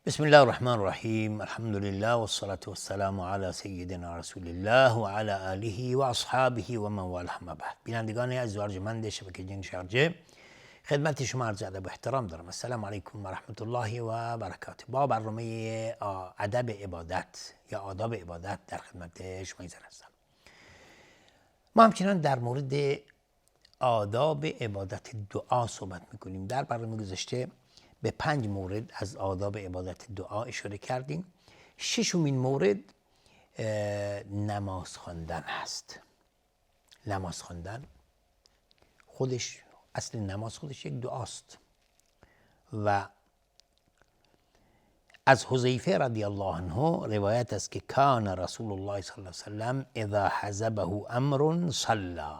بسم الله الرحمن الرحیم. الحمد لله والصلاة والسلام علی سیدنا رسول الله و علی آله و اصحابه و من والاه. اما بعد، بینندگان عزیز و ارجمند شبکه جن شارجه، خدمت شما عرض ادب و احترام دارم. السلام علیکم و رحمت الله و برکاته. با برنامه ادب عبادت یا آداب عبادت در خدمت شما هستم. ما همچنان در مورد آداب عبادت دعا صحبت میکنیم. در برنامه گذشته به 5 مورد از آداب عبادت دعا اشاره کردیم. 6مین مورد نماز خواندن هست. نماز خواندن خودش، اصل نماز خودش یک دعاست و از حذیفه رضی الله عنه روایت است که کان رسول الله صلی الله علیه و سلم اذا حزبه امر صلی.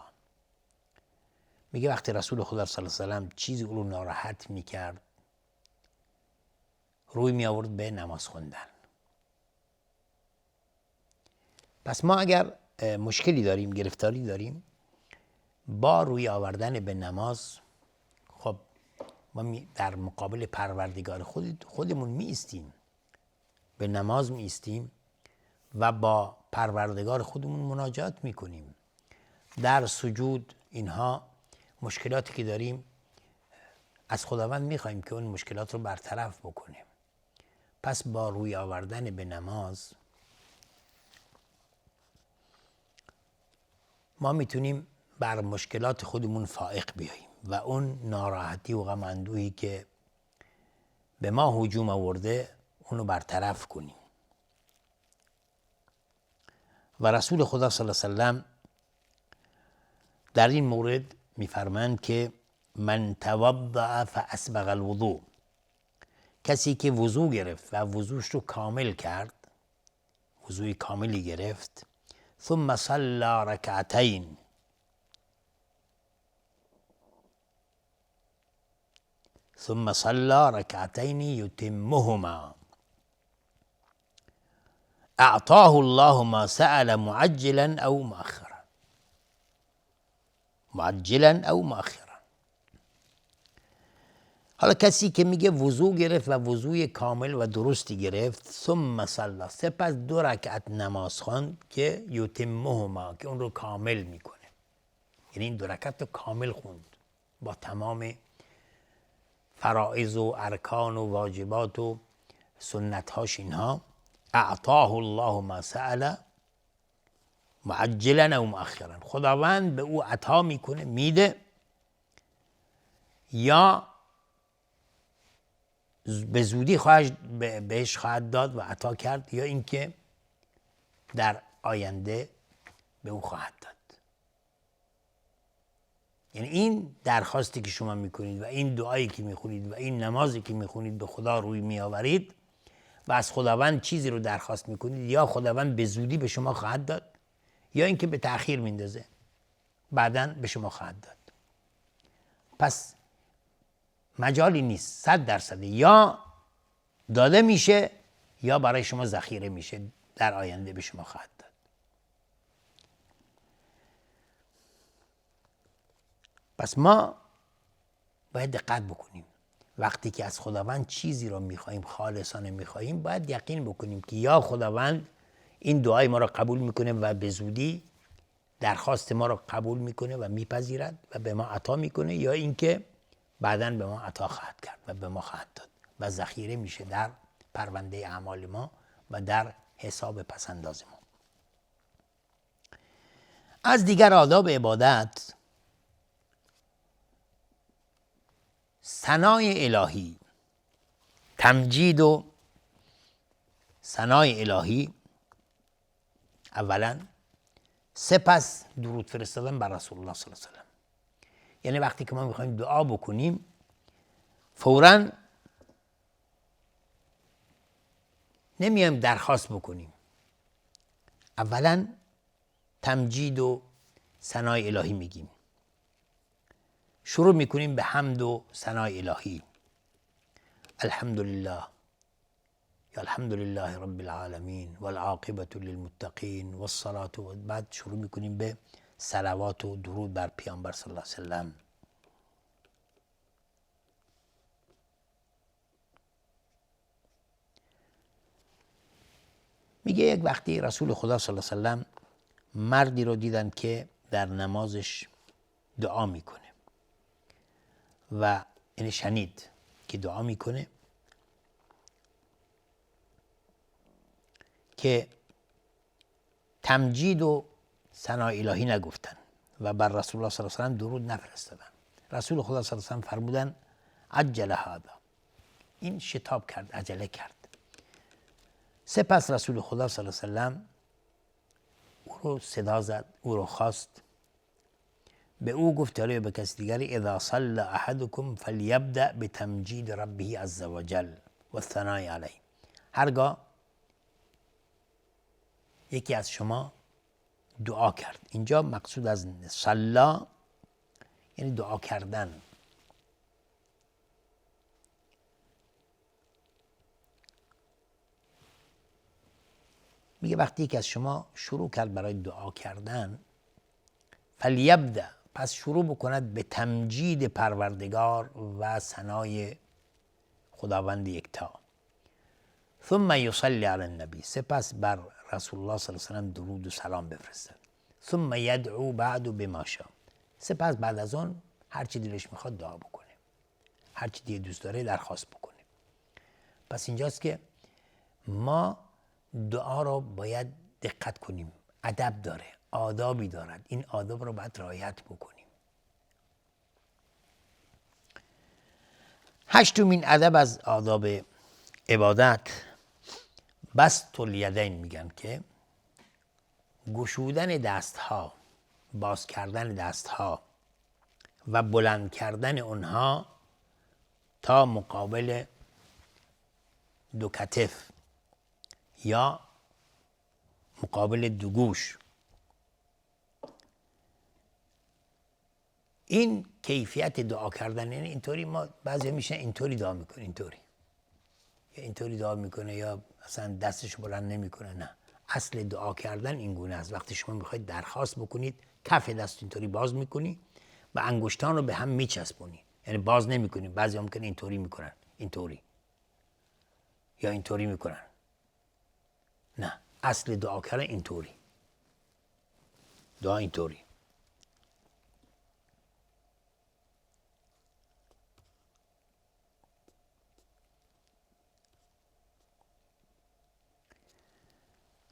میگه وقتی رسول خدا صلی الله علیه و سلم چیزی او رو ناراحت میکرد، روی می آورد به نماز خوندن. پس ما اگر مشکلی داریم، گرفتاری داریم با روی آوردن به نماز، خب ما در مقابل پروردگار خودمون می ایستیم، به نماز می ایستیم و با پروردگار خودمون مناجات می کنیم. در سجود اینها مشکلاتی که داریم از خداوند می خواهیم که اون مشکلات رو برطرف بکنه. پس با روی آوردن به نماز ما میتونیم بر مشکلات خودمون فائق بیاییم و اون ناراحتی و غم اندوهی که به ما هجوم آورده اونو برطرف کنیم. و رسول خدا صلی الله علیه و سلم در این مورد میفرمایند که من توضأ فاسبغ الوضوء، کسی که وضو گرفت و وضوش رو کامل کرد، وضوی کاملی گرفت، ثم صلی رکعتین، ثم صلی رکعتین یتمهما، اعطاه الله ما سأل معجلا او مؤخرا. معجلا او مؤخرا. حالا کسی که میگه وضو گرفت و وضوی کامل و درستی گرفت، ثم صلی، سپس 2 رکعت نماز خواند که یتمهما، که اون رو کامل میکنه، یعنی این 2 رکعت رو کامل خوند با تمام فرائض و ارکان و واجبات و سنتهاش اینها. اعطاه الله ما سأل معجلا او مؤخرا، خداوند به او عطا میکنه، میده، یا به زودی بهش خواهد داد و عطا کرد، یا اینکه در آینده به او خواهد داد. یعنی این درخواستی که شما میکنید و این دعایی که میخونید و این نمازی که میخونید، به خدا روی میآورید و از خداوند چیزی رو درخواست میکنید، یا خداوند به زودی به شما خواهد داد، یا اینکه به تأخیر میندازه، بعداً به شما خواهد داد. پس مجالی نیست، 100% یا داده میشه یا برای شما ذخیره میشه، در آینده به شما خواهد داد. پس ما باید دقت بکنیم، وقتی که از خداوند چیزی رو میخواییم، خالصانه میخواییم، باید یقین بکنیم که یا خداوند این دعای ما رو قبول میکنه و به زودی درخواست ما رو قبول میکنه و میپذیرد و به ما عطا میکنه، یا اینکه بعداً به ما عطا خواهد کرد و به ما خواهد داد و ذخیره میشه در پرونده اعمال ما و در حساب پسنداز ما. از دیگر آداب عبادت، ثنای الهی، تمجید و ثنای الهی اولا، سپس درود فرستادن بر رسول الله صلی الله علیه و سلم. یعنی وقتی که ما میخوایم دعا بکنیم، فوراً نمیایم درخواست بکنیم، اولا تمجید و ثنای الهی میگیم، شروع میکنیم به حمد و ثنای الهی. الحمدلله، یا الحمدلله رب العالمین والعاقبة للمتقین والصلاة، و بعد شروع میکنیم به صلوات و درود بر پیامبر صلی الله علیه و سلم. میگه یک وقتی رسول خدا صلی الله علیه وسلم مردی رو دیدن که در نمازش دعا میکنه و این شنید که دعا میکنه که تمجید و ثنای الهی نگفتن و بر رسول الله صلی الله علیه و سلم درود نفرستادن. رسول خدا صلی الله علیه و سلم فرمودن عجل هذا، این شتاب کرد، عجله کرد. سپس رسول خدا صلی الله علیه و سلم او رو صدا زد، او رو خواست، به او گفت یا به کسی دیگری اذا صلى احدكم فليبدأ بتمجید ربه عز وجل و الثناء علیه. هرگاه یکی از شما دعا کرد، اینجا مقصود از صلا یعنی دعا کردن. میگه وقتی که از شما شروع کرد برای دعا کردن، فلیبدأ، پس شروع بکند به تمجید پروردگار و ثنای خداوند یکتا. ثم یصلی علی النبی، سپس بر رسول الله صلی الله علیه و سلم درود و سلام بفرستد. ثم یدعو بعد بما شاء، سپس بعد از اون هر چی دلش میخواد دعا بکنه، هر چی دیگه دوست داره درخواست بکنه. پس اینجاست که ما دعا رو باید دقت کنیم، ادب داره، آدابی دارد، این آداب رو باید رعایت بکنیم. هشتمین ادب از آداب عبادت بسط الیدین، میگن که گشودن دستها، باز کردن دستها و بلند کردن اونها تا مقابل دو کتف یا مقابل دو گوش. این کیفیت دعا کردن، یعنی اینطوری ما بعضی میشه اینطوری دعا میکنه، اینطوری دعا میکنه یا اصلا دستش بلند نمیکنه. نه، اصل دعا کردن این گونه است. وقتی شما میخواید درخواست بکنید، کف دست اینطوری باز میکنی و انگشتان رو به هم میچسبونی، یعنی باز نمیکنی. بعضی ممکنه اینطوری میکنن، اینطوری یا اینطوری میکنن. نه، اصل دعا کردن اینطوری، دعا اینطوری.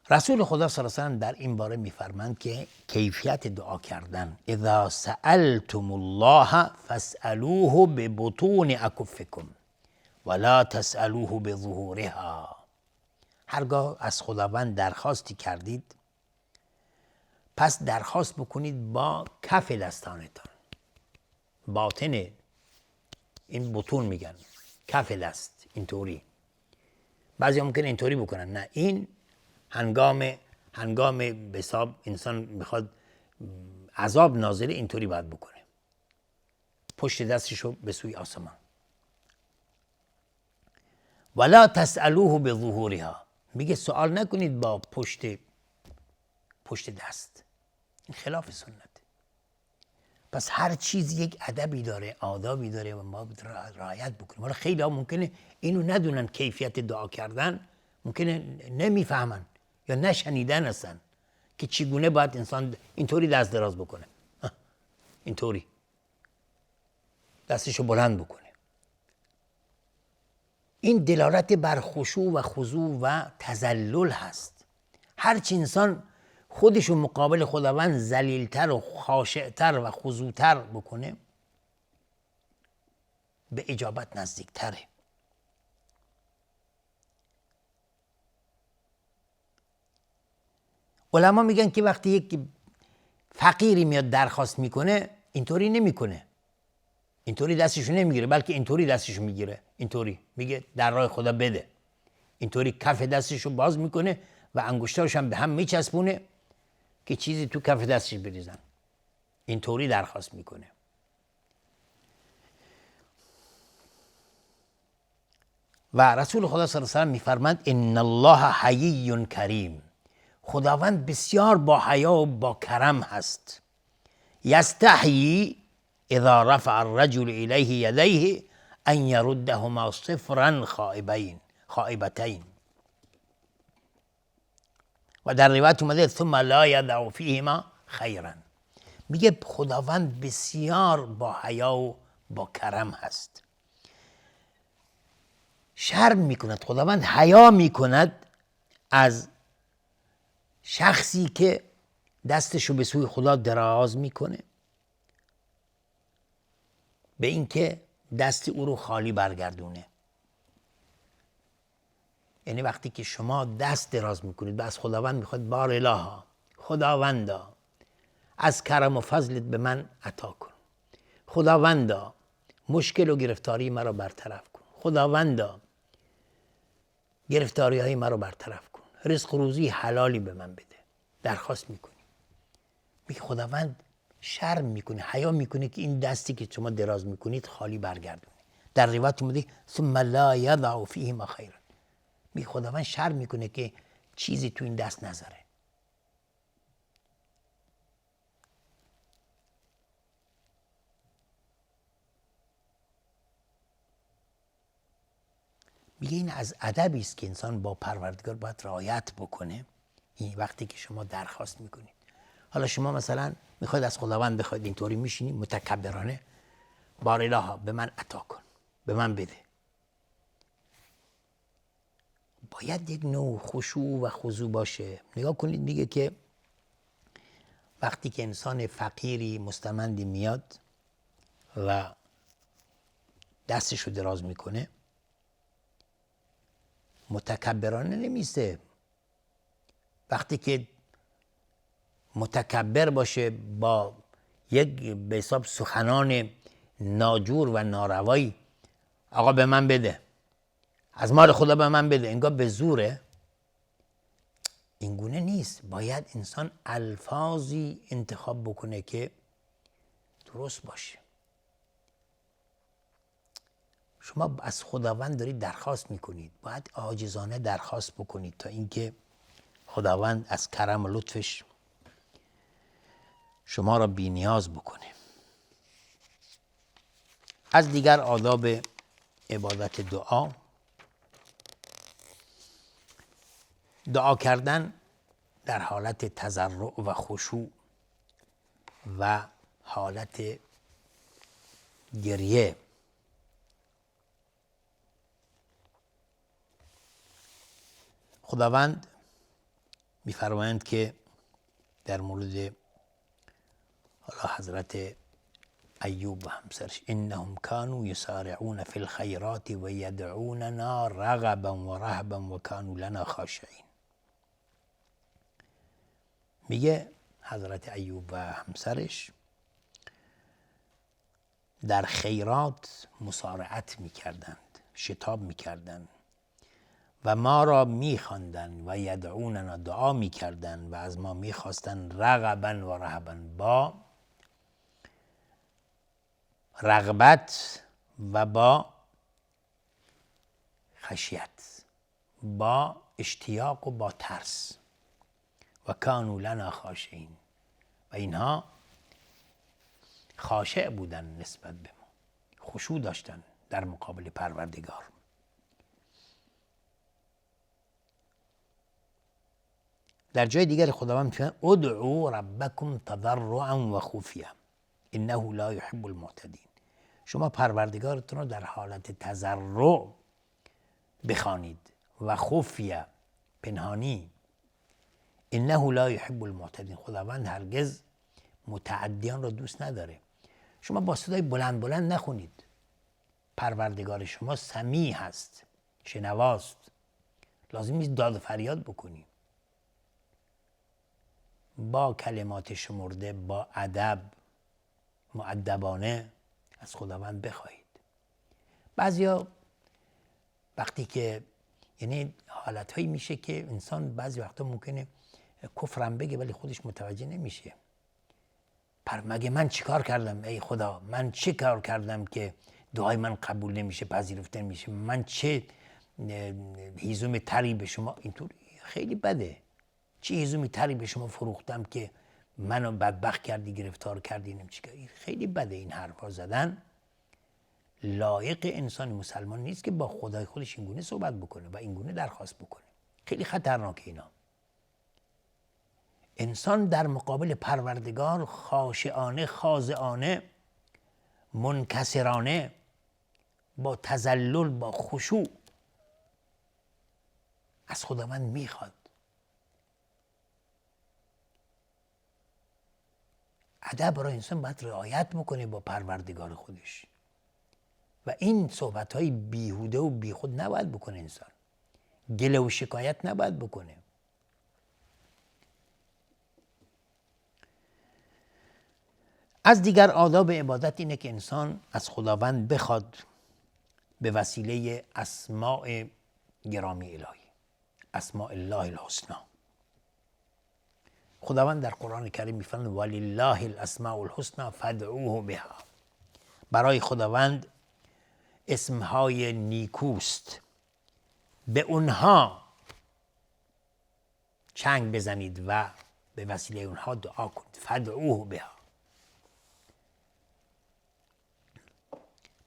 رسول خدا صلی الله علیه و سلم در این باره میفرمایند که کیفیت دعا کردن اذا سألتم الله فاسألوه ببطون اکفکم ولا تسألوه بظهورها. هرگاه از خداوند درخواستی کردید، پس درخواست بکنید با کف دستانتان. باطن، این بطون میگن، کف دست اینطوری. بعضی ممکن اینطوری بکنن، نه، این هنگام به حساب انسان میخواد عذاب نازله، اینطوری باید بکنه، پشت دستشو به سوی آسمان. ولا تسألوه بظهورها، میگه سوال نکنید با پشت دست، این خلاف سنت. پس هر چیز یک ادبی داره، آدابی داره و ما رعایت بکنیم. حالا خیلی ها ممکنه اینو ندونن، کیفیت دعا کردن ممکنه نمیفهمن یا نشنیدن هستن که چگونه باید انسان اینطوری دست دراز بکنه، اینطوری دستشو بلند بکنه. این دلالت بر خشوع و خضوع و تذلل هست. هرچی انسان خودشو مقابل خداوند ذلیلتر و خاشعتر و خضوعتر بکنه، به اجابت نزدیکتره. علما میگن که وقتی یک فقیری میاد درخواست میکنه، اینطوری نمیکنه، اینطوری دستشو نمیگیره، بلکه اینطوری دستشو میگیره، اینطوری میگه در راه خدا بده، اینطوری کف دستشو باز میکنه و انگشتاش هم به هم میچسبونه که چیزی تو کف دستش بریزن، اینطوری درخواست میکنه. و رسول خدا صلی الله علیه و سلم میفرماند ان الله حیی کریم، خداوند بسیار با حیا و با کرم هست. یستحیی اذا رفع الرجل الیه یدیه ان یردهما صفرا خائبتین. و در روایت اومده ثم لا یدع فیهما خیرا. میگه خداوند بسیار با حیا و با کرم هست. شرم میکند، خداوند حیا میکند از شخصی که دستشو به سوی خدا دراز میکنه به اینکه دست او رو خالی برگردونه. یعنی وقتی که شما دست دراز میکنید و از خداوند میخواد بار الها، خداوندا از کرم و فضلت به من عطا کن، خداوندا مشکل و گرفتاری مرا برطرف کن، خداوندا گرفتاری های مرا برطرف کن، رزق و روزی حلالی به من بده، درخواست میکنی. میگه خداوند شرم میکنه، حیا میکنه که این دستی که شما دراز میکنید خالی برگردونه. در روایت اومده ثم لا یضع فیهما خیرا. میگه خداوند شرم میکنه که چیزی تو این دست نذاره. میگه این از ادبی است که انسان با پروردگار باید رعایت بکنه. این وقتی که شما درخواست میکنید، حالا شما مثلا میخواید از خداوند بخواید، اینطوری میشینید متکبرانه بار الها به من عطا کن، به من بده. باید یک نوع خشوع و خضوع باشه. نگاه کنید میگه که وقتی که انسان فقیری مستمندی میاد و دستشو دراز میکنه متکبرانه نمیسته. وقتی که متکبر باشه با یک به حساب سخنان ناجور و ناروایی آقا به من بده، از مال خدا به من بده، انگار به زوره. این گونه نیست. باید انسان الفاظی انتخاب بکنه که درست باشه. شما از خداوند دارید درخواست میکنید، باید عاجزانه درخواست بکنید تا اینکه خداوند از کرم و لطفش شما را بی نیاز بکنه. از دیگر آداب عبادت دعا کردن در حالت تضرع و خشوع و حالت گریه. خداوند می‌فرمایند که در مورد حالا حضرت ایوب و همسرش انهم كانوا يسارعون في الخيرات و یدعوننا رغبا و رهبا و كانوا لنا خاشعين. میگه حضرت ایوب و همسرش در خیرات مسارعت میکردند، شتاب میکردند و ما را میخواندند و یدعوننا دعا میکردند و از ما میخواستند رغبا و رهبا، با رغبت و با خشیت، با اشتیاق و با ترس. و کانوا لنا خاشعین، و اینها خاشع بودن نسبت به ما، خشوع داشتن در مقابل پروردگار. در جای دیگر خداوند میگه ادعوا ربکم تضرعا و خفیا انه لا يحب المعتدین. شما پروردگارتون رو در حالت تضرع بخوانید و خفیه، پنهانی. انه لا يحب المعتدین، خداوند هرگز متعدیان رو دوست نداره. شما با صدای بلند بلند نخونید. پروردگار شما سمیع هست، شنواست. لازم نیست داد و فریاد بکنی. با کلمات شمرده، با ادب، مؤدبانه از خداوند بخواهید. بعضیا وقتی که یعنی حالتهایی میشه که انسان بعضی وقتا ممکنه کفرم بگه ولی خودش متوجه نمیشه. مگه من چیکار کردم ای خدا؟ من چه کار کردم که دعای من قبول نمیشه، پذیرفته نمیشه؟ من چه هیزم تری به شما؟ اینطور خیلی بده. چه هیزم تری به شما فروختم که منو بدبخت کردی، گرفتار کردی، نمیشه. خیلی بده این حرفا زدن. لایق انسان مسلمان نیست که با خدای خودش اینگونه صحبت بکنه و اینگونه درخواست بکنه. خیلی خطرناکه اینا. انسان در مقابل پروردگار خاشعانه، خاضعانه، منکسرانه، با تذلل، با خشوع از خداوند میخواد. ادب را انسان باید رعایت بکنه با پروردگار خودش و این صحبت‌های بیهوده و بیخود نباید بکنه. انسان گله و شکایت نباید بکنه. از دیگر آداب عبادت اینه که انسان از خداوند بخواد به وسیله اسماء گرامی الهی، اسماء الله الحسنی. خداوند در قرآن کریم میفرماید ولله الاسماء الحسنی فادعوه بها. برای خداوند اسمهای نیکوست، به اونها چنگ بزنید و به وسیله اونها دعا کنید. فادعوه بها.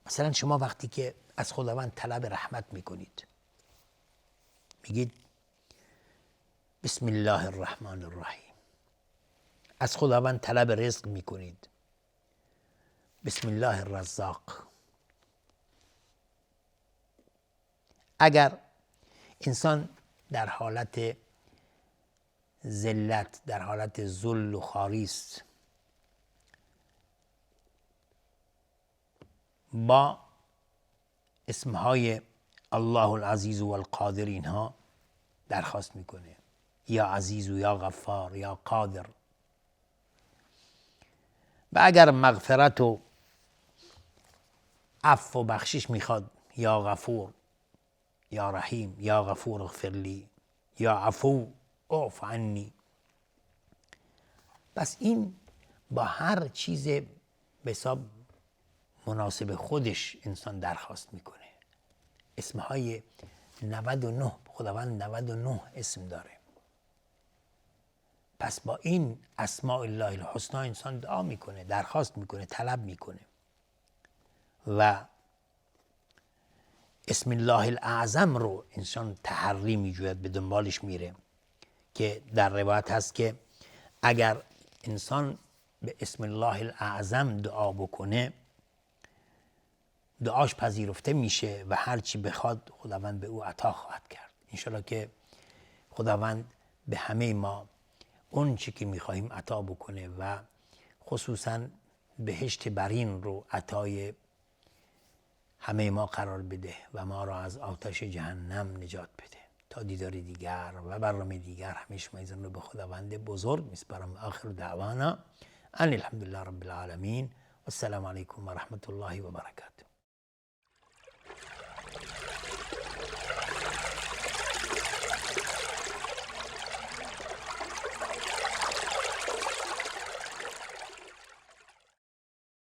مثلا شما وقتی که از خداوند طلب رحمت میکنید میگید بسم الله الرحمن الرحیم. از خداوند طلب رزق میکنید بسم الله الرزاق. اگر انسان در حالت ذلت، در حالت ذل و خواری است، با اسمهای الله العزیز و القادر اینها درخواست میکنه، یا عزیز و یا غفار یا قادر. و اگر مغفرت و عفو و بخشش میخواد، یا غفور یا رحیم یا غفور اغفر لی یا عفو اعف عنی. پس این با هر چیز به حساب مناسب خودش انسان درخواست میکنه. اسمهای 99 خداوند 99 اسم داره. پس با این اسماء الله الحسنی انسان دعا میکنه، درخواست میکنه، طلب میکنه. و اسم الله الاعظم رو انسان تحری میجوید، به دنبالش میره، که در روایت هست که اگر انسان به اسم الله الاعظم دعا بکنه دعاش پذیرفته میشه و هر چی بخواد خداوند به او عطا خواهد کرد. انشالله که خداوند به همه ما اون چی که میخواهیم عطا بکنه و خصوصا بهشت برین رو عطای همه ما قرار بده و ما را از آتش جهنم نجات بده. تا دیدار دیگر و برنامه دیگر همه شما رو به خداوند بزرگ میسپارم. آخر دعوانا ان الحمدلله رب العالمین و السلام علیکم و رحمت الله و برکاته.